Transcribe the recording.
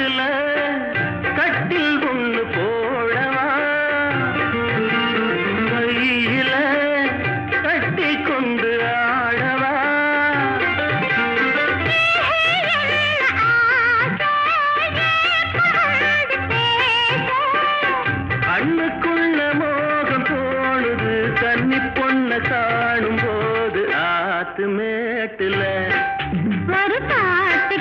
மேட்டுல கட்டில் ஒண்ணு போடவா கையில கட்டி கொண்டு ஆடவா கண்ணுக்குள்ள மோகம் தோணுது கன்னி பொண்ண காணும் போது ஆத்து மேட்டுல ஒரு பாட்டு